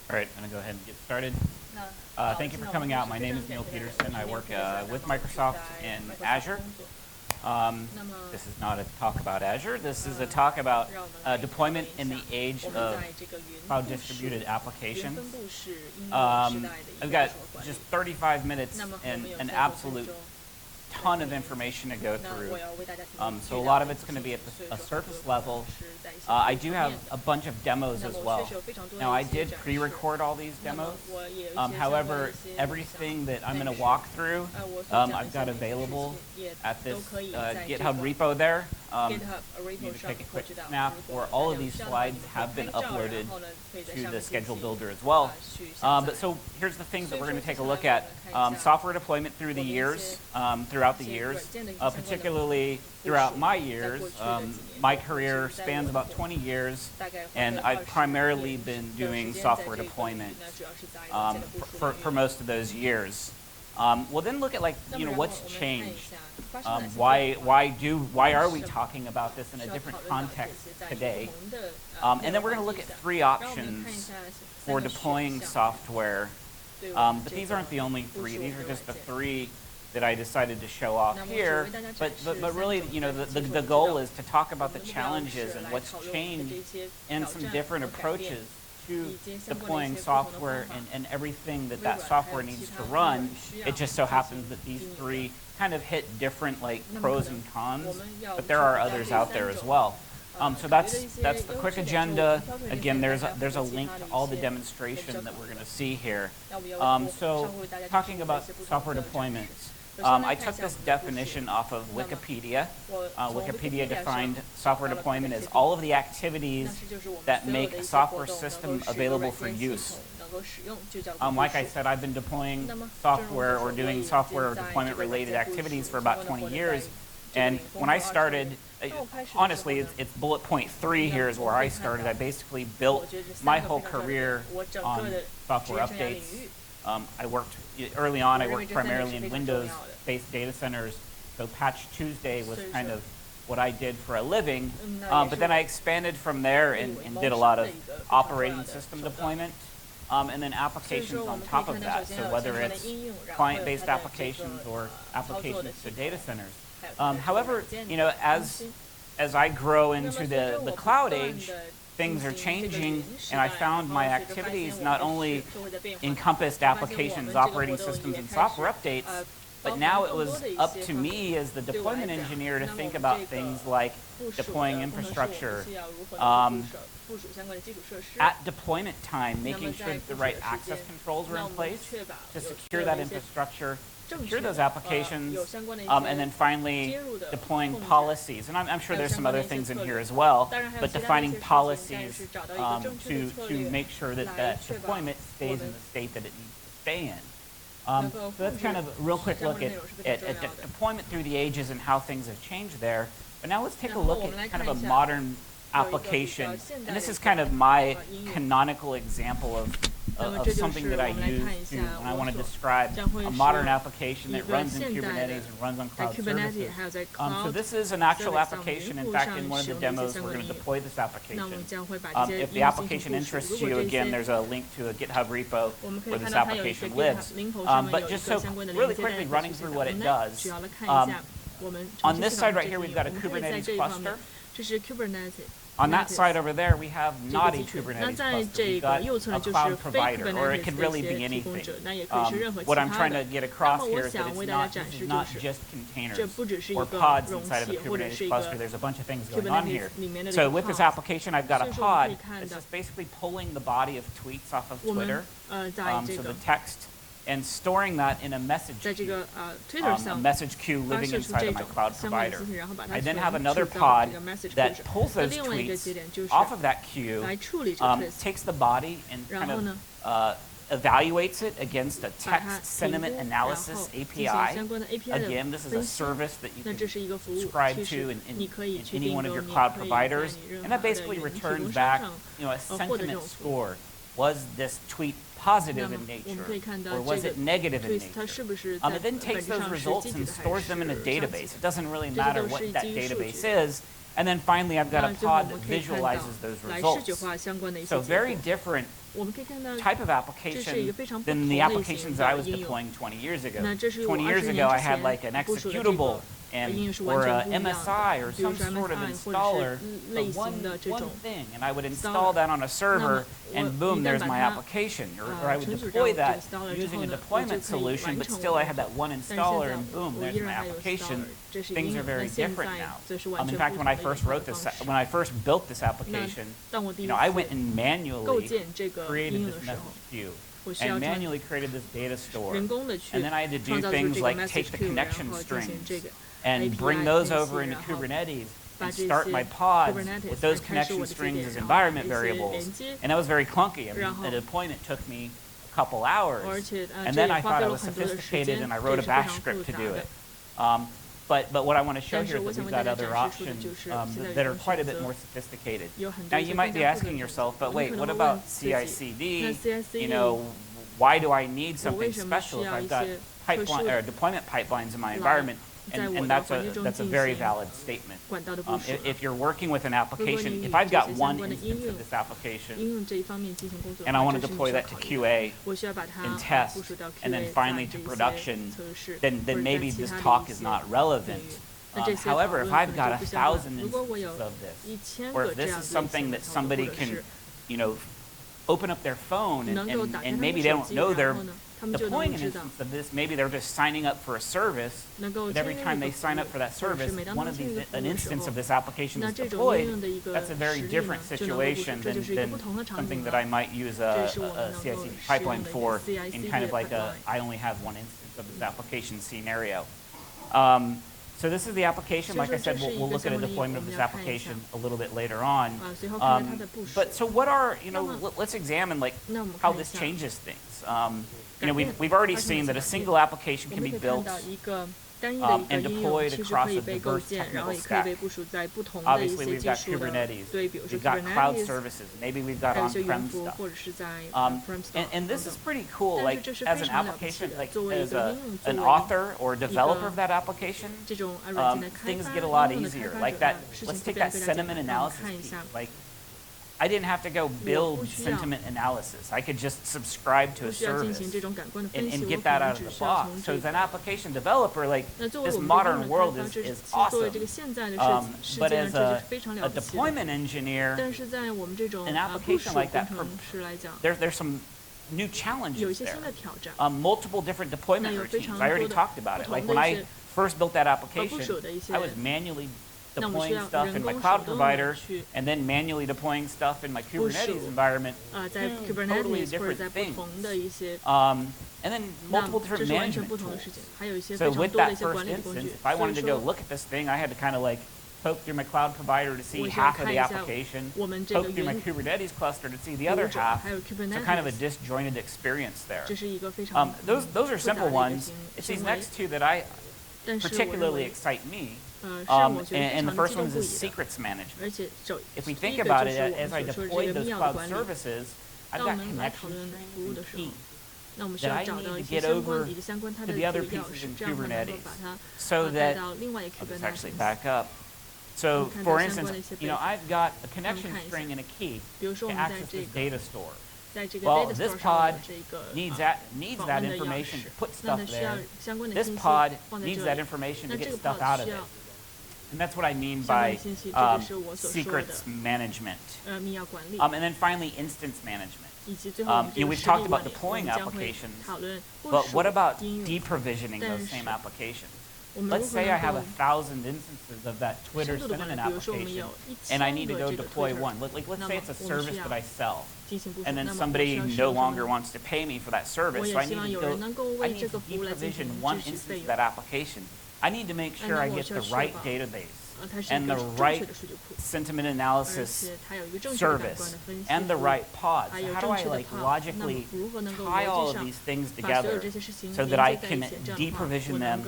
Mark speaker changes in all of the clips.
Speaker 1: All right, I'm going to go ahead and get started. Thank you for coming out. My name is Peterson. I work with Microsoft in Azure. This is not a talk about Azure. This is a talk about deployment in the age of cloud distributed applications. I've got just 35 minutes and an absolute ton of information to go through. So a lot of it's going to be at a surface level. I do have a bunch of demos as well. Now, I did pre-record all these demos. However, everything that I'm going to walk through, I've got available at this GitHub repo there. You need to take a quick snap, where all of these slides have been uploaded to the schedule builder as well. But so here's the things that we're going to take a look at. Software deployment through the years, throughout the years, particularly throughout my years. My career spans about 20 years, and I've primarily been doing software deployment for most of those years. We'll then look at, like, what's changed. Why are we talking about this in a different context today? And then we're going to look at 3 options for deploying software. But these aren't the only 3. These are just the 3 that I decided to show off here. But really, the goal is to talk about the challenges and what's changed and some different approaches to deploying software and everything that software needs to run. It just so happens that these 3 kind of hit different, like, pros and cons, but there are others out there as well. So that's the quick agenda. Again, there's a link to all the demonstration that we're going to see here. So talking about software deployments, I took this definition off of Wikipedia. Wikipedia defined software deployment as all of the activities that make a software system available for use. Like I said, I've been deploying software or doing software deployment related activities for about 20 years. And when I started, honestly, it's bullet point 3 here is where I started. I basically built my whole career on software updates. Early on, I worked primarily in Windows-based data centers, so Patch Tuesday was kind of what I did for a living. But then I expanded from there and did a lot of operating system deployment. And then applications on top of that, so whether it's client-based applications or applications to data centers. However, as I grow into the cloud age, things are changing, and I found my activities not only encompassed applications, operating systems, and software updates, but now it was up to me as the deployment engineer to think about things like deploying infrastructure, at deployment time, making sure that the right access controls were in place to secure that infrastructure, secure those applications, and then finally deploying policies. And I'm sure there's some other things in here as well, but defining policies to make sure that that deployment stays in the state that it needs to stay in. So that's kind of a real quick look at deployment through the ages and how things have changed there. But now let's take a look at kind of a modern application. And this is kind of my canonical example of something that I use when I want to describe a modern application that runs in Kubernetes and runs on cloud services. So this is an actual application. In fact, in one of the demos, we're going to deploy this application. If the application interests you, again, there's a link to a GitHub repo where this application lives. But just so really quickly running through what it does, on this side right here, we've got a Kubernetes cluster. On that side over there, we have not a Kubernetes cluster. We've got a cloud provider, or it could really be anything. What I'm trying to get across here is that this is not just containers or pods inside of a Kubernetes cluster. There's a bunch of things going on here. So with this application, I've got a pod that's just basically pulling the body of tweets off of Twitter, so the text, and storing that in a message queue living inside of my cloud provider. I then have another pod that pulls those tweets off of that queue, takes the body and kind of evaluates it against a text sentiment analysis API. Again, this is a service that you can subscribe to in any one of your cloud providers, and that basically returns back a sentiment score. Was this tweet positive in nature, or was it negative in nature? It then takes those results and stores them in a database. It doesn't really matter what that database is. And then finally, I've got a pod that visualizes those results. So very different type of application than the applications that I was deploying 20 years ago. 20 years ago, I had like an executable or a MSI or some sort of installer for one thing, and I would install that on a server, and boom, there's my application. Or I would deploy that using a deployment solution, but still I had that one installer, and boom, there's my application. Things are very different now. In fact, when I first built this application, I went and manually created this message queue and manually created this data store, and then I had to do things like take the connection strings and bring those over into Kubernetes and start my pods with those connection strings as environment variables. And that was very clunky. I mean, the deployment took me a couple hours. And then I thought I was sophisticated, and I wrote a bash script to do it. But what I want to show here is that we've got other options that are quite a bit more sophisticated. Now, you might be asking yourself, but wait, what about CI/CD? Why do I need something special if I've got deployment pipelines in my environment? And that's a very valid statement. If you're working with an application, if I've got one instance of this application and I want to deploy that to QA and test and then finally to production, then maybe this talk is not relevant. However, if I've got 1,000 instances of this, or if this is something that somebody can, open up their phone and maybe they don't know they're deploying an instance of this, maybe they're just signing up for a service, but every time they sign up for that service, an instance of this application is deployed. That's a very different situation than something that I might use a CI/CD pipeline for in kind of like I only have one instance of this application scenario. So this is the application. Like I said, we'll look at a deployment of this application a little bit later on. But so what are, let's examine like how this changes things. We've already seen that a single application can be built and deployed across a diverse technical stack. Obviously, we've got Kubernetes, we've got cloud services, maybe we've got on-prem stuff. And this is pretty cool, like as an application, like as an author or developer of that application, things get a lot easier. Like that, let's take that sentiment analysis piece. Like, I didn't have to go build sentiment analysis. I could just subscribe to a service and get that out of the box. So as an application developer, like this modern world is awesome. But as a deployment engineer, an application like that, there's some new challenges there. Multiple different deployment routines. I already talked about it. Like when I first built that application, I was manually deploying stuff in my cloud provider, and then manually deploying stuff in my Kubernetes environment. Totally different things. And then multiple different management tools. So with that first instance, if I wanted to go look at this thing, I had to kind of like poke through my cloud provider to see half of the application, poke through my Kubernetes cluster to see the other half. So kind of a disjointed experience there. Those are simple ones. It's these next two that particularly excite me. And the first one is secrets management. If we think about it, as I deployed those cloud services, I've got connection strings and keys that I need to get over to the other pieces in Kubernetes so that, I'll just actually back up. So for instance, I've got a connection string and a key to access this data store. Well, this pod needs that information to put stuff there. This pod needs that information to get stuff out of it. And that's what I mean by secrets management. And then finally, instance management. We've talked about deploying applications, but what about deprovisioning those same applications? Let's say I have 1,000 instances of that Twitter sentiment application, and I need to go deploy one. Let's say it's a service that I sell, and then somebody no longer wants to pay me for that service, so I need to deprovision one instance of that application. I need to make sure I get the right database and the right sentiment analysis service and the right pod. So how do I logically tie all of these things together so that I can deprovision them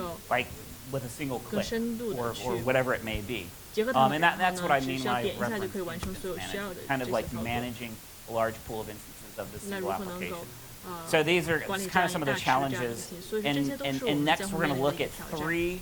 Speaker 1: with a single click or whatever it may be? And that's what I mean by reference management, kind of like managing a large pool of instances of the single application. So these are kind of some of the challenges, and next we're going to look at 3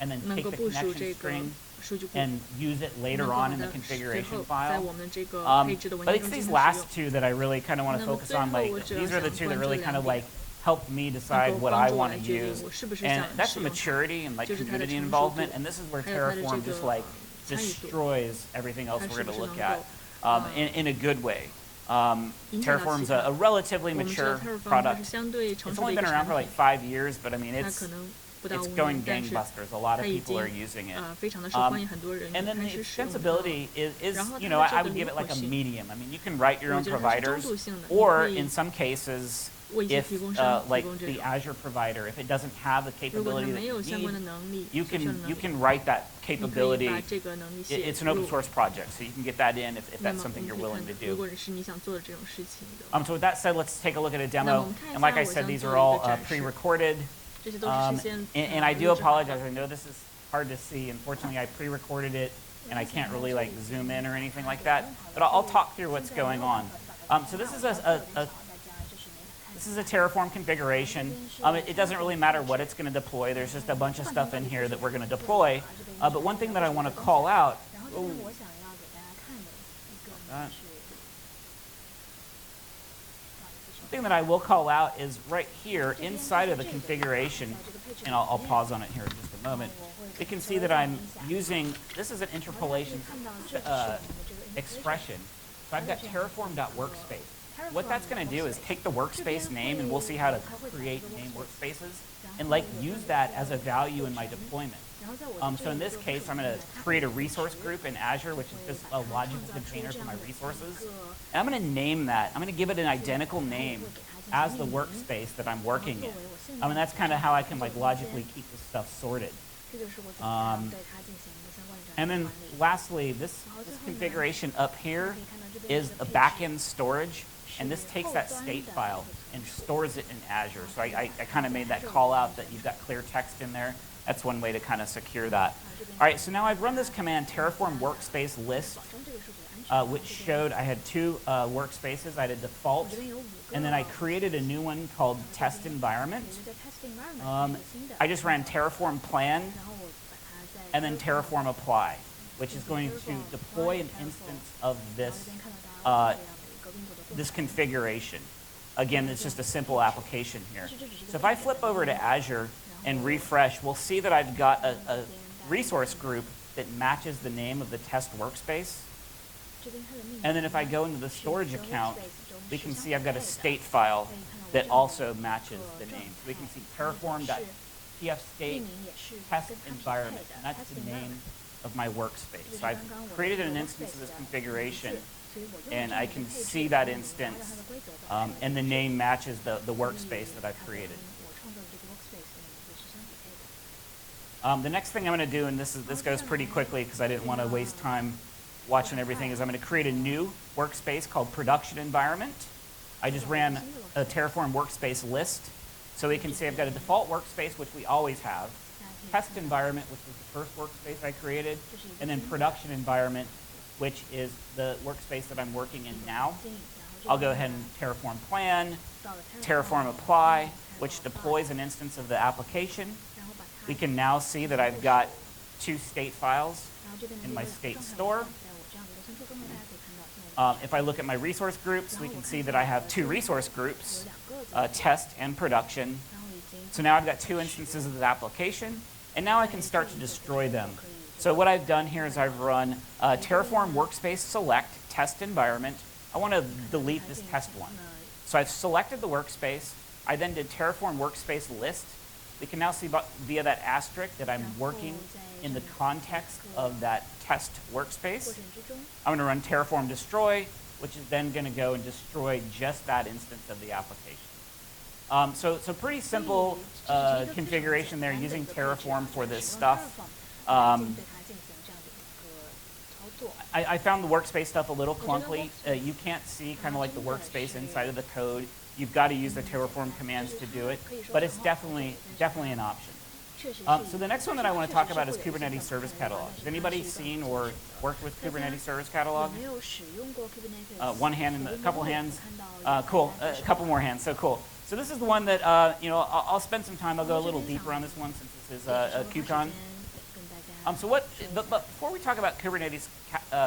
Speaker 1: and then
Speaker 2: 能
Speaker 1: take
Speaker 2: 够
Speaker 1: the
Speaker 2: 部署
Speaker 1: connection
Speaker 2: 这个
Speaker 1: string
Speaker 2: 数据库，
Speaker 1: and use it
Speaker 2: 能
Speaker 1: later
Speaker 2: 够
Speaker 1: on
Speaker 2: 把
Speaker 1: in the
Speaker 2: 它最
Speaker 1: configuration
Speaker 2: 后在
Speaker 1: file.
Speaker 2: 我们这个配置的文
Speaker 1: But
Speaker 2: 件
Speaker 1: it's
Speaker 2: 中进
Speaker 1: these
Speaker 2: 行使
Speaker 1: last
Speaker 2: 用。
Speaker 1: two that I really kind of want to
Speaker 2: 那么
Speaker 1: focus
Speaker 2: 最
Speaker 1: on.
Speaker 2: 后
Speaker 1: Like
Speaker 2: 我主要
Speaker 1: these are the
Speaker 2: 想
Speaker 1: two that
Speaker 2: 关注
Speaker 1: really
Speaker 2: 两
Speaker 1: kind of
Speaker 2: 点
Speaker 1: like help me
Speaker 2: 能
Speaker 1: decide
Speaker 2: 够
Speaker 1: what
Speaker 2: 帮
Speaker 1: I
Speaker 2: 助我
Speaker 1: want
Speaker 2: 来
Speaker 1: to
Speaker 2: 决定
Speaker 1: use,
Speaker 2: 我是不是
Speaker 1: and
Speaker 2: 想
Speaker 1: that's
Speaker 2: 使
Speaker 1: the
Speaker 2: 用它，
Speaker 1: maturity and like
Speaker 2: 就是它的
Speaker 1: community
Speaker 2: 成熟
Speaker 1: involvement.
Speaker 2: 度，
Speaker 1: And this is where
Speaker 2: 还有它的
Speaker 1: Terraform
Speaker 2: 这
Speaker 1: just
Speaker 2: 个
Speaker 1: like
Speaker 2: 参与度，
Speaker 1: destroys everything else
Speaker 2: 它
Speaker 1: we're
Speaker 2: 是
Speaker 1: going
Speaker 2: 不
Speaker 1: to
Speaker 2: 是
Speaker 1: look
Speaker 2: 能
Speaker 1: at
Speaker 2: 够
Speaker 1: in a good way.
Speaker 2: 影响到
Speaker 1: Terraform's
Speaker 2: 其他。
Speaker 1: a relatively
Speaker 2: 我们知道
Speaker 1: mature
Speaker 2: Terraform 它
Speaker 1: product.
Speaker 2: 是相对成
Speaker 1: It's
Speaker 2: 熟的
Speaker 1: only
Speaker 2: 一个
Speaker 1: been
Speaker 2: 产
Speaker 1: around for
Speaker 2: 品，
Speaker 1: like 5 years, but I mean
Speaker 2: 它可能不到
Speaker 1: it's
Speaker 2: 5
Speaker 1: going
Speaker 2: 年，但是
Speaker 1: gangbusters. A lot of
Speaker 2: 它已
Speaker 1: people
Speaker 2: 经
Speaker 1: are using it.
Speaker 2: 非常的受欢迎，很多人
Speaker 1: And
Speaker 2: 也
Speaker 1: then
Speaker 2: 开
Speaker 1: the
Speaker 2: 始使用它。
Speaker 1: extensibility is
Speaker 2: 然后
Speaker 1: you
Speaker 2: 它
Speaker 1: know,
Speaker 2: 的
Speaker 1: I
Speaker 2: 这
Speaker 1: would
Speaker 2: 个
Speaker 1: give
Speaker 2: 灵
Speaker 1: it
Speaker 2: 活
Speaker 1: like a
Speaker 2: 性，
Speaker 1: medium. I mean, you can write your
Speaker 2: 我
Speaker 1: own
Speaker 2: 觉得它是中
Speaker 1: providers,
Speaker 2: 度性的，你
Speaker 1: or
Speaker 2: 可以
Speaker 1: in some cases, if like the Azure provider, if it doesn't have the capability that you need, you can write that capability. It's an open source project, so you can get that in if that's something you're willing to do. So with that said, let's take a look at a demo. And like I said, these are all pre-recorded. And I do apologize. I know this is hard to see. Unfortunately, I pre-recorded it, and I can't really like zoom in or anything like that. But I'll talk through what's going on. So this is a Terraform configuration. It doesn't really matter what it's going to deploy. There's just a bunch of stuff in here that we're going to deploy. But one thing that I want to call out. One thing that I will call out is right here inside of the configuration, and I'll pause on it here in just a moment. You can see that I'm using, this is an interpolation expression. So I've got terraform.workspace. What that's going to do is take the workspace name, and we'll see how to create name workspaces, and like use that as a value in my deployment. So in this case, I'm going to create a resource group in Azure, which is just a logical container for my resources. And I'm going to name that. I'm going to give it an identical name as the workspace that I'm working in. I mean, that's kind of how I can like logically keep this stuff sorted. And then lastly, this configuration up here is a backend storage. And this takes that state file and stores it in Azure. So I kind of made that call out that you've got clear text in there. That's one way to kind of secure that. All right, so now I've run this command, Terraform workspace list, which showed I had two workspaces. I had a default, and then I created a new one called test environment. I just ran Terraform plan, and then Terraform apply, which is going to deploy an instance of this this configuration. Again, it's just a simple application here. So if I flip over to Azure and refresh, we'll see that I've got a resource group that matches the name of the test workspace. And then if I go into the storage account, we can see I've got a state file that also matches the name. So we can see terraform.tf-state test environment, and that's the name of my workspace. So I've created an instance of this configuration, and I can see that instance, and the name matches the workspace that I've created. The next thing I'm going to do, and this goes pretty quickly because I didn't want to waste time watching everything, is I'm going to create a new workspace called production environment. I just ran a Terraform workspace list, so we can see I've got a default workspace, which we always have, test environment, which was the first workspace I created, and then production environment, which is the workspace that I'm working in now. I'll go ahead and Terraform plan, Terraform apply, which deploys an instance of the application. We can now see that I've got two state files in my state store. If I look at my resource groups, we can see that I have two resource groups, test and production. So now I've got two instances of the application, and now I can start to destroy them. So what I've done here is I've run Terraform workspace select test environment. I want to delete this test one. So I've selected the workspace. I then did Terraform workspace list. We can now see via that asterisk that I'm working in the context of that test workspace. I'm going to run Terraform destroy, which is then going to go and destroy just that instance of the application. So pretty simple configuration there using Terraform for this stuff. I found the workspace stuff a little clunky. You can't see kind of like the workspace inside of the code. You've got to use the Terraform commands to do it, but it's definitely an option. So the next one that I want to talk about is Kubernetes Service Catalog. Has anybody seen or worked with Kubernetes Service Catalog? One hand and a couple hands. Cool. A couple more hands. So cool. So this is the one that I'll spend some time. I'll go a little deeper on this one since this is a KubeCon. But before we talk about Kubernetes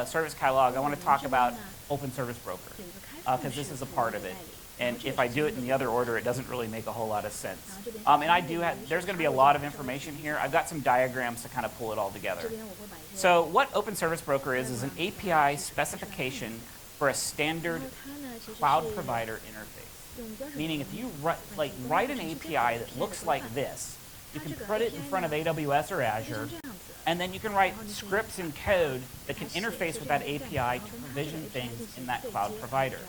Speaker 1: Service Catalog, I want to talk about Open Service Broker because this is a part of it. And if I do it in the other order, it doesn't really make a whole lot of sense. And I do have, there's going to be a lot of information here. I've got some diagrams to kind of pull it all together. So what Open Service Broker is an API specification for a standard cloud provider interface. Meaning if you write an API that looks like this, you can put it in front of AWS or Azure, And then you can write scripts and code that can interface with that API to provision things in that cloud provider.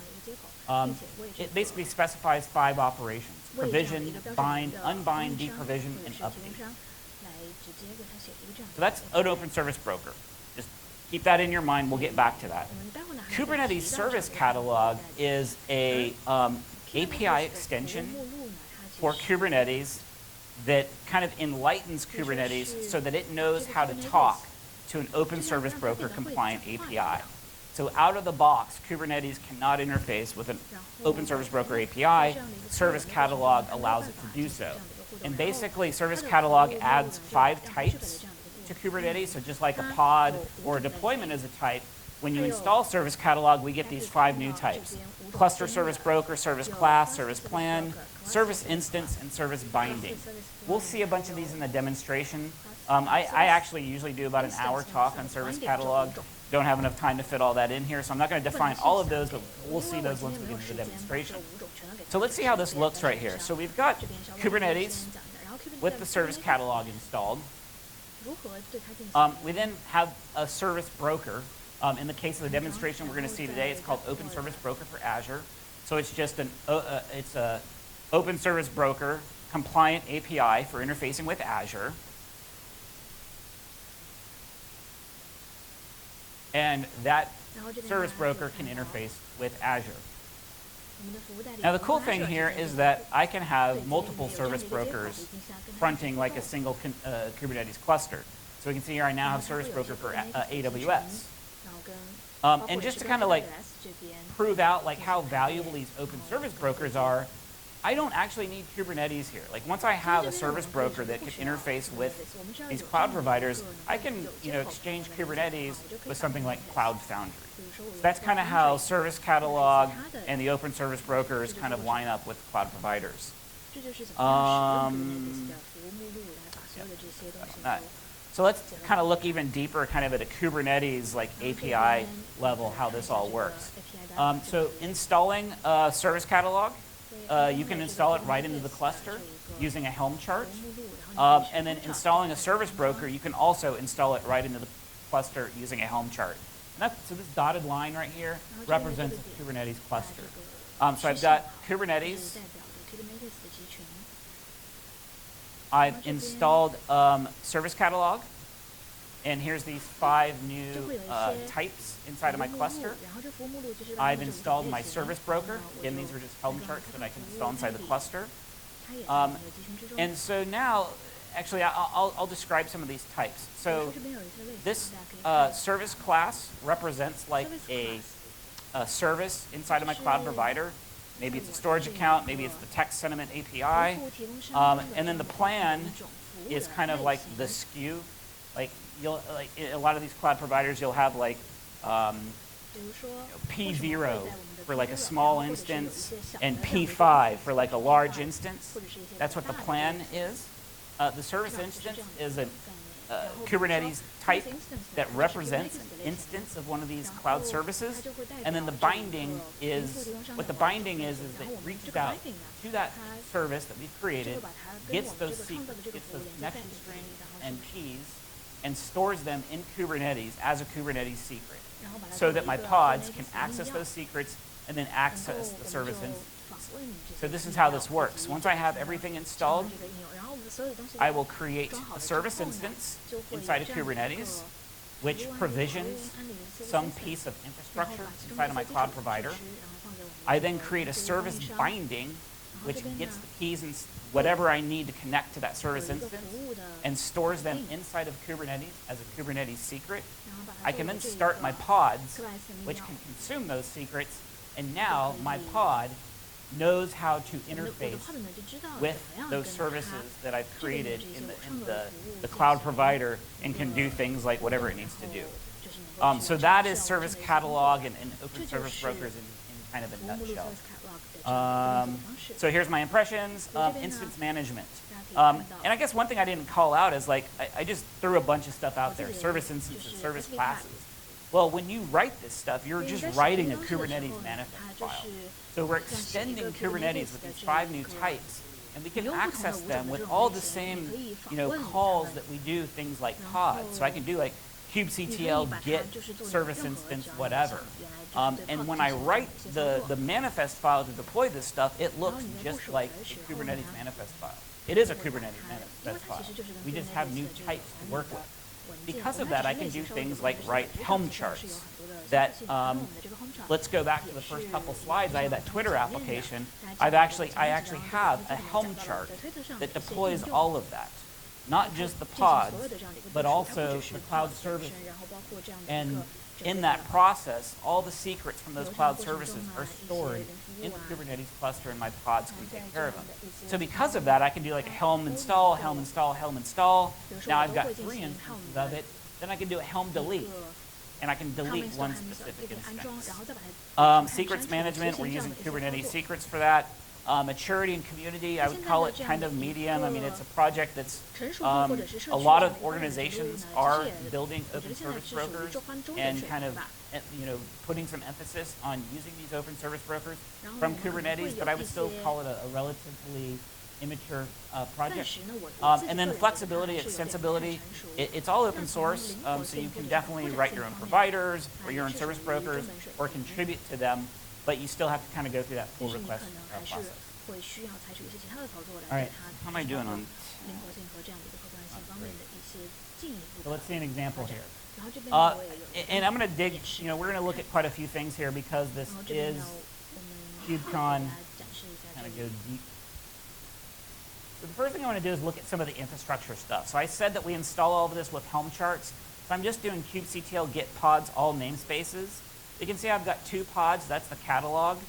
Speaker 1: It basically specifies 5 operations: provision, bind, unbind, deprovision, and update. So that's an open service broker. Just keep that in your mind. We'll get back to that. Kubernetes Service Catalog is a API extension for Kubernetes that kind of enlightens Kubernetes so that it knows how to talk to an open service broker compliant API. So out of the box, Kubernetes cannot interface with an open service broker API. Service Catalog allows it to do so. And basically, Service Catalog adds 5 types to Kubernetes. So just like a pod or a deployment as a type, when you install Service Catalog, we get these 5 new types: cluster service broker, service class, service plan, service instance, and service binding. We'll see a bunch of these in the demonstration. I actually usually do about an hour talk on Service Catalog. Don't have enough time to fit all that in here, so I'm not going to define all of those, but we'll see those once we get to the demonstration. So let's see how this looks right here. So we've got Kubernetes with the Service Catalog installed. We then have a service broker. In the case of the demonstration we're going to see today, it's called Open Service Broker for Azure. So it's just it's a open service broker compliant API for interfacing with Azure. And that service broker can interface with Azure. Now the cool thing here is that I can have multiple service brokers fronting like a single Kubernetes cluster. So we can see here I now have service broker for AWS. And just to kind of like prove out like how valuable these open service brokers are, I don't actually need Kubernetes here. Like once I have a service broker that can interface with these cloud providers, I can exchange Kubernetes with something like Cloud Foundry. So that's kind of how Service Catalog and the open service brokers kind of line up with cloud providers. So let's kind of look even deeper kind of at a Kubernetes like API level how this all works. So installing Service Catalog, you can install it right into the cluster using a Helm chart. And then installing a service broker, you can also install it right into the cluster using a Helm chart. And so this dotted line right here represents a Kubernetes cluster. So I've got Kubernetes. I've installed Service Catalog. And here's these 5 new types inside of my cluster. I've installed my service broker. Again, these are just Helm charts that I can install inside the cluster. And so now, actually, I'll describe some of these types. So this service class represents like a service inside of my cloud provider. Maybe it's a storage account. Maybe it's the text sentiment API. And then the plan is kind of like the SKU. Like a lot of these cloud providers, you'll have like P0 for like a small instance and P5 for like a large instance. That's what the plan is. The service instance is a Kubernetes type that represents an instance of one of these cloud services. And then the binding is, what the binding is that it reaches out to that service that we've created, gets those secrets, gets those connection strings and keys, and stores them in Kubernetes as a Kubernetes secret so that my pods can access those secrets and then access the service instance. So this is how this works. Once I have everything installed, I will create a service instance inside of Kubernetes, which provisions some piece of infrastructure inside of my cloud provider. I then create a service binding, which gets the keys and whatever I need to connect to that service instance and stores them inside of Kubernetes as a Kubernetes secret. I can then start my pods, which can consume those secrets, and now my pod knows how to interface with those services that I've created in the cloud provider and can do things like whatever it needs to do. So that is Service Catalog and open service brokers in kind of a nutshell. So here's my impressions, instance management. And I guess one thing I didn't call out is like, I just threw a bunch of stuff out there, service instances, service classes. Well, when you write this stuff, you're just writing a Kubernetes manifest file. So we're extending Kubernetes with these 5 new types and we can access them with all the same, calls that we do things like pods. So I can do like kubectl get service instance whatever. And when I write the manifest file to deploy this stuff, it looks just like a Kubernetes manifest file. It is a Kubernetes manifest file. We just have new types to work with. Because of that, I can do things like write Helm charts. That let's go back to the first couple slides. I had that Twitter application. I actually have a Helm chart that deploys all of that, not just the pods, but also the cloud services. And in that process, all the secrets from those cloud services are stored in the Kubernetes cluster, and my pods can take care of them. So because of that, I can do like a Helm install, Helm install, Helm install. Now I've got 3 instances of it. Then I can do a Helm delete, and I can delete one specific instance. Secrets management, we're using Kubernetes secrets for that. Maturity and community, I would call it kind of medium. I mean, it's a project that's, a lot of organizations are building open service brokers and kind of, putting some emphasis on using these open service brokers from Kubernetes, but I would still call it a relatively immature project. And then flexibility, extensibility, it's all open source, so you can definitely write your own providers or your own service brokers or contribute to them, but you still have to kind of go through that pull request process. All right, how am I doing on? So let's see an example here. And I'm going to dig, we're going to look at quite a few things here because this is KubeCon, kind of go deep. So the first thing I want to do is look at some of the infrastructure stuff. So I said that we install all of this with Helm charts. So I'm just doing kubectl get pods all namespaces. You can see I've got 2 pods, that's the catalog.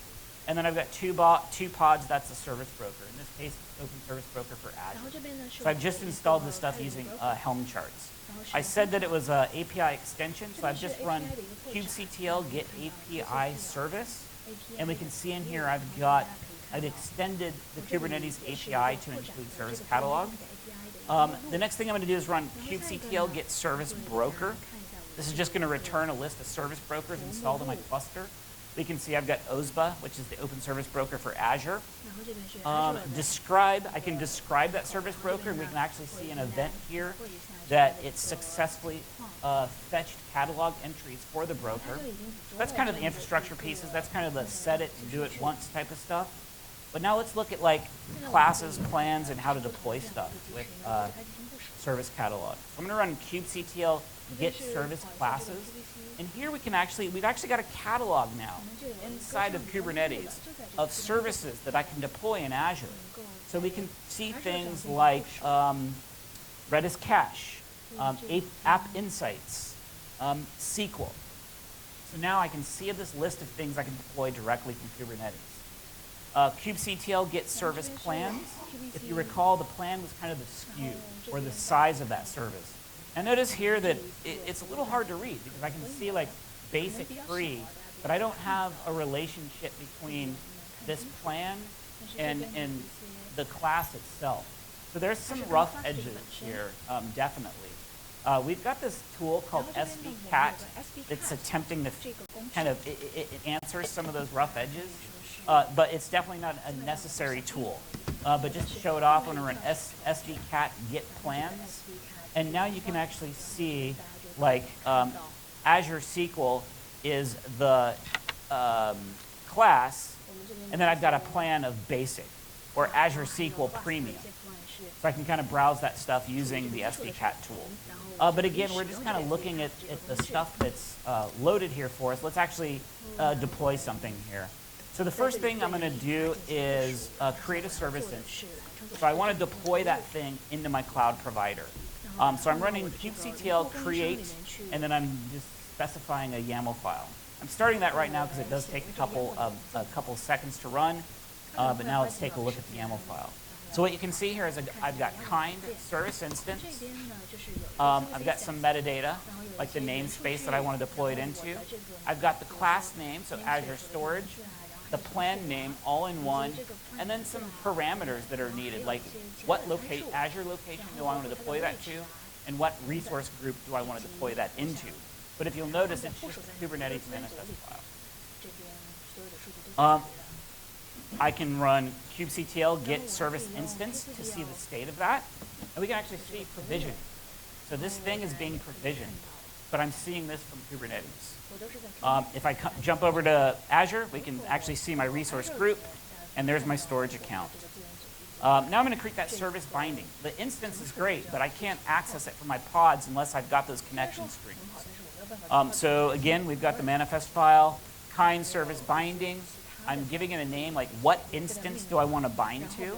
Speaker 1: And then I've got 2 pods, that's the service broker. In this case, it's open service broker for Azure. So I've just installed this stuff using Helm charts. I said that it was an API extension, so I've just run kubectl get API service. And we can see in here I've extended the Kubernetes API to include service catalog. The next thing I'm going to do is run kubectl get service broker. This is just going to return a list of service brokers installed in my cluster. We can see I've got OSBA, which is the open service broker for Azure. I can describe that service broker, and we can actually see an event here that it successfully fetched catalog entries for the broker. That's kind of the infrastructure pieces. That's kind of the set it and do it once type of stuff. But now let's look at like classes, plans, and how to deploy stuff with service catalog. So I'm going to run kubectl get service classes. And here we've actually got a catalog now inside of Kubernetes of services that I can deploy in Azure. So we can see things like Redis Cache, App Insights, SQL. So now I can see this list of things I can deploy directly from Kubernetes. kubectl get service plans. If you recall, the plan was kind of the SKU, or the size of that service. And notice here that it's a little hard to read because I can see like basic free, but I don't have a relationship between this plan and the class itself. So there's some rough edges here, definitely. We've got this tool called svcat that's attempting to kind of, it answers some of those rough edges, but it's definitely not a necessary tool. But just to show it off, I'm going to run svcat get plans. And now you can actually see, like, Azure SQL is the class, and then I've got a plan of basic, or Azure SQL Premium. So I can kind of browse that stuff using the svcat tool. But again, we're just kind of looking at the stuff that's loaded here for us. Let's actually deploy something here. So the first thing I'm going to do is create a service instance. So I want to deploy that thing into my cloud provider. So I'm running kubectl create, and then I'm just specifying a YAML file. I'm starting that right now because it does take a couple seconds to run, but now let's take a look at the YAML file. So what you can see here is I've got kind service instance. I've got some metadata, like the namespace that I want to deploy it into. I've got the class name, so Azure Storage, the plan name all in one, and then some parameters that are needed, like what Azure location do I want to deploy that to, and what resource group do I want to deploy that into. But if you'll notice, it's just a Kubernetes manifest file. I can run kubectl get service instance to see the state of that. And we can actually see provision. So this thing is being provisioned, but I'm seeing this from Kubernetes. If I jump over to Azure, we can actually see my resource group, and there's my storage account. Now I'm going to create that service binding. The instance is great, but I can't access it from my pods unless I've got those connection strings. So again, we've got the manifest file, kind service binding. I'm giving it a name, like what instance do I want to bind to?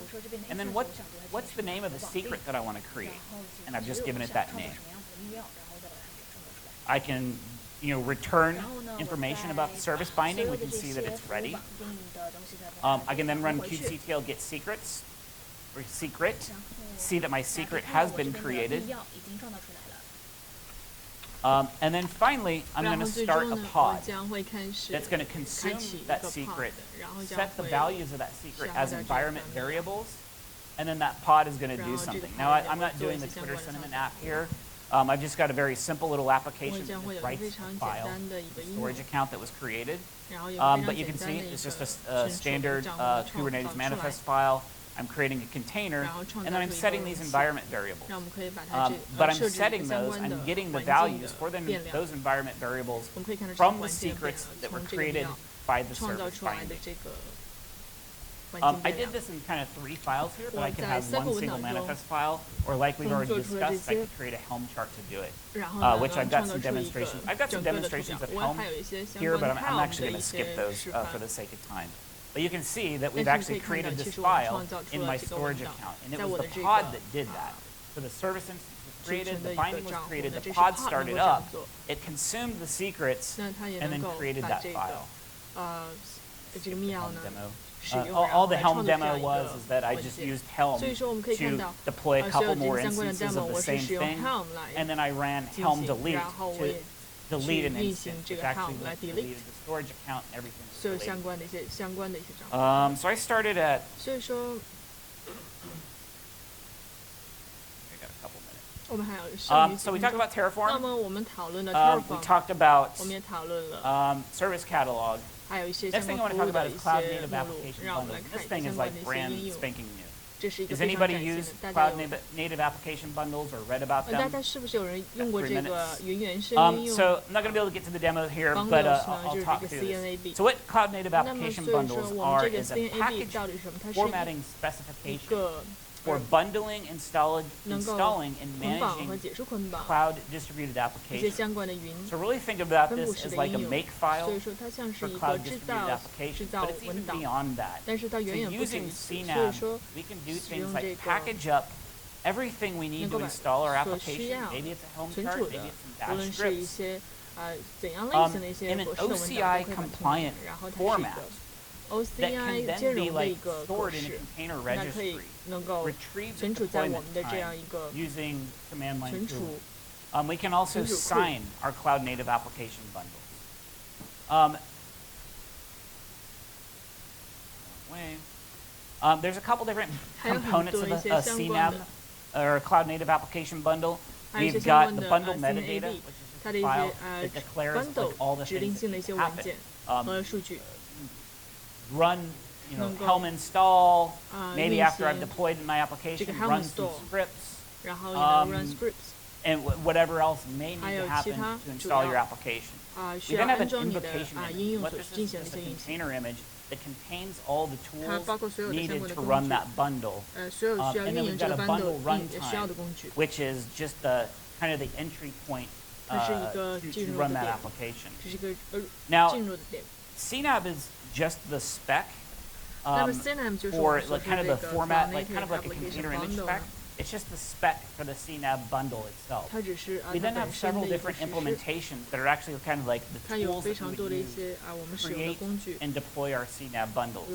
Speaker 1: And then what's the name of the secret that I want to create? And I've just given it that name. I can return information about the service binding. We can see that it's ready. I can then run kubectl get secrets, or secret, see that my secret has been created. And then finally, I'm going to start a pod that's going to consume that secret, set the values of that secret as environment variables, and then that pod is going to do something. Now, I'm not doing the Twitter sentiment app here. I've just got a very simple little application that writes a file, the storage account that was created. But you can see it's just a standard Kubernetes manifest file. I'm creating a container, and then I'm setting these environment variables. But I'm setting those, I'm getting the values for those environment variables from the secrets that were created by the service binding. I did this in kind of 3 files here, but I could have one single manifest file, or like we've already discussed, I could create a Helm chart to do it, which I've got some demonstrations. I've got some demonstrations of Helm here, but I'm actually going to skip those for the sake of time. But you can see that we've actually created this file in my storage account, and it was the pod that did that. So the service instance was created, the binding was created, the pod started up, it consumed the secrets, and then created that file. Helm demo. All the Helm demo was is that I just used Helm to deploy a couple more instances of the same thing, and then I ran Helm delete to delete an instance, which actually deleted the storage account and everything. So I started at. I got a couple minutes. So we talked about Terraform. We talked about Service Catalog. Next thing I want to talk about is Cloud Native Application Bundles. This thing is like brand spanking new. Does anybody use Cloud Native Application Bundles or read about them? 3 minutes. So I'm not going to be able to get to the demo here, but I'll talk through this. So what Cloud Native Application Bundles are is a package formatting specification for bundling, installing, and managing cloud distributed applications. So really think about this as like a make file for cloud distributed applications, but it's even beyond that. So using CNAB, we can do things like package up everything we need to install our application. Maybe it's a Helm chart, maybe it's some bash scripts, in an OCI compliant format that can then be like stored in a container registry, retrieve the deployment time using command line tools. We can also sign our cloud native application bundles. There's a couple different components of a CNAB or a cloud native application bundle. We've got the bundle metadata, which is a file that declares like all the things that need to happen. Run, Helm install, maybe after I've deployed my application, run some scripts, and whatever else may need to happen to install your application. We then have an invocation image. What this is a container image that contains all the tools needed to run that bundle. And then we've got a bundle runtime, which is just the kind of the entry point to run that application. Now, CNAB is just the spec for like kind of the format, like kind of like a container image spec. It's just the spec for the CNAB bundle itself. We then have several different implementations that are actually kind of like the tools that we would use to create and deploy our CNAB bundles.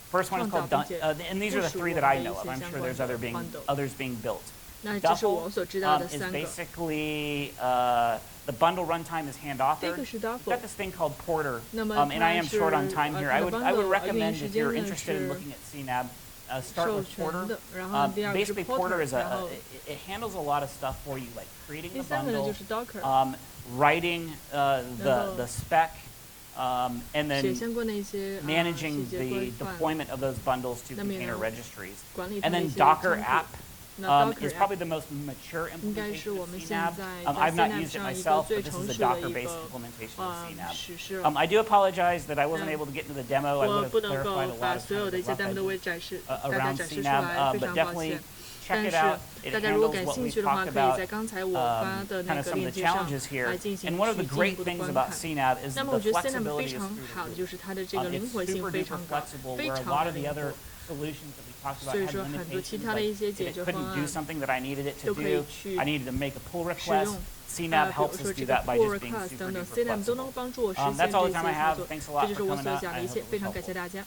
Speaker 1: First one is called and these are the 3 that I know of. I'm sure there's others being built. Duffel is basically the bundle runtime is hand-authored. We've got this thing called Porter, and I am short on time here. I would recommend if you're interested in looking at CNAB, start with Porter. Basically, Porter is it handles a lot of stuff for you, like creating the bundle, writing the spec, and
Speaker 2: 写
Speaker 1: then
Speaker 2: 相关的一些
Speaker 1: managing
Speaker 2: 细节
Speaker 1: the
Speaker 2: 规范。
Speaker 1: deployment of those bundles to
Speaker 2: 那么也
Speaker 1: container
Speaker 2: 能
Speaker 1: registries.
Speaker 2: 管理
Speaker 1: And
Speaker 2: 它的一
Speaker 1: then
Speaker 2: 些
Speaker 1: Docker
Speaker 2: 仓库
Speaker 1: app
Speaker 2: 那 Docker
Speaker 1: is
Speaker 2: app
Speaker 1: probably the most mature
Speaker 2: 应该是
Speaker 1: implementation
Speaker 2: 我
Speaker 1: of
Speaker 2: 们现
Speaker 1: CNAB.
Speaker 2: 在
Speaker 1: I've
Speaker 2: 在
Speaker 1: not
Speaker 2: CNAB
Speaker 1: used it
Speaker 2: 上一个
Speaker 1: myself,
Speaker 2: 最
Speaker 1: but this
Speaker 2: 成
Speaker 1: is a
Speaker 2: 熟的一
Speaker 1: Docker-based
Speaker 2: 个
Speaker 1: implementation of CNAB.
Speaker 2: 实施。
Speaker 1: I do apologize that I wasn't able to get into the demo. I
Speaker 2: 我
Speaker 1: would
Speaker 2: 不
Speaker 1: have
Speaker 2: 能
Speaker 1: clarified
Speaker 2: 够
Speaker 1: a
Speaker 2: 把
Speaker 1: lot of
Speaker 2: 所有的一些
Speaker 1: rough
Speaker 2: demo 都
Speaker 1: edges
Speaker 2: 为大家
Speaker 1: around
Speaker 2: 展示出
Speaker 1: CNAB,
Speaker 2: 来，非
Speaker 1: but
Speaker 2: 常抱
Speaker 1: definitely
Speaker 2: 歉。
Speaker 1: check
Speaker 2: 但
Speaker 1: it
Speaker 2: 是
Speaker 1: out. It
Speaker 2: 大家如果
Speaker 1: handles
Speaker 2: 感
Speaker 1: what
Speaker 2: 兴
Speaker 1: we've
Speaker 2: 趣的话，
Speaker 1: talked
Speaker 2: 可以
Speaker 1: about,
Speaker 2: 在刚才我发的
Speaker 1: kind
Speaker 2: 那
Speaker 1: of
Speaker 2: 个
Speaker 1: some of
Speaker 2: 链
Speaker 1: the
Speaker 2: 接上
Speaker 1: challenges here.
Speaker 2: 来进行
Speaker 1: And one of the
Speaker 2: 去进一
Speaker 1: great
Speaker 2: 步的
Speaker 1: things
Speaker 2: 观
Speaker 1: about
Speaker 2: 看。
Speaker 1: CNAB is
Speaker 2: 那
Speaker 1: the
Speaker 2: 么我觉得 CNAB 非
Speaker 1: flexibility is
Speaker 2: 常
Speaker 1: through
Speaker 2: 好的
Speaker 1: the
Speaker 2: 就是它的这个
Speaker 1: It's
Speaker 2: 灵活性
Speaker 1: super
Speaker 2: 非
Speaker 1: duper
Speaker 2: 常高，
Speaker 1: flexible,
Speaker 2: 非
Speaker 1: where a
Speaker 2: 常
Speaker 1: lot
Speaker 2: 的
Speaker 1: of the
Speaker 2: 灵
Speaker 1: other
Speaker 2: 活。
Speaker 1: solutions that we talked about
Speaker 2: 所以
Speaker 1: had
Speaker 2: 说很多其
Speaker 1: limitations,
Speaker 2: 他的
Speaker 1: like
Speaker 2: 一些
Speaker 1: if
Speaker 2: 解
Speaker 1: it
Speaker 2: 决方
Speaker 1: couldn't do
Speaker 2: 案
Speaker 1: something that I needed it to
Speaker 2: 就可以
Speaker 1: do,
Speaker 2: 去
Speaker 1: I needed to make a pull
Speaker 2: 使
Speaker 1: request.
Speaker 2: 用。
Speaker 1: CNAB
Speaker 2: 比
Speaker 1: helps
Speaker 2: 如
Speaker 1: us
Speaker 2: 说
Speaker 1: do
Speaker 2: 这个
Speaker 1: that by
Speaker 2: pull
Speaker 1: just being
Speaker 2: request
Speaker 1: super
Speaker 2: 等等
Speaker 1: duper
Speaker 2: ，CNAB 都能
Speaker 1: flexible.
Speaker 2: 帮助我实现
Speaker 1: That's all
Speaker 2: 这
Speaker 1: the time
Speaker 2: 些
Speaker 1: I
Speaker 2: 操
Speaker 1: have.
Speaker 2: 作。
Speaker 1: Thanks a
Speaker 2: 这
Speaker 1: lot
Speaker 2: 就
Speaker 1: for
Speaker 2: 是我
Speaker 1: coming
Speaker 2: 所
Speaker 1: out,
Speaker 2: 讲的
Speaker 1: and
Speaker 2: 一切，非常
Speaker 1: we'll
Speaker 2: 感谢大家。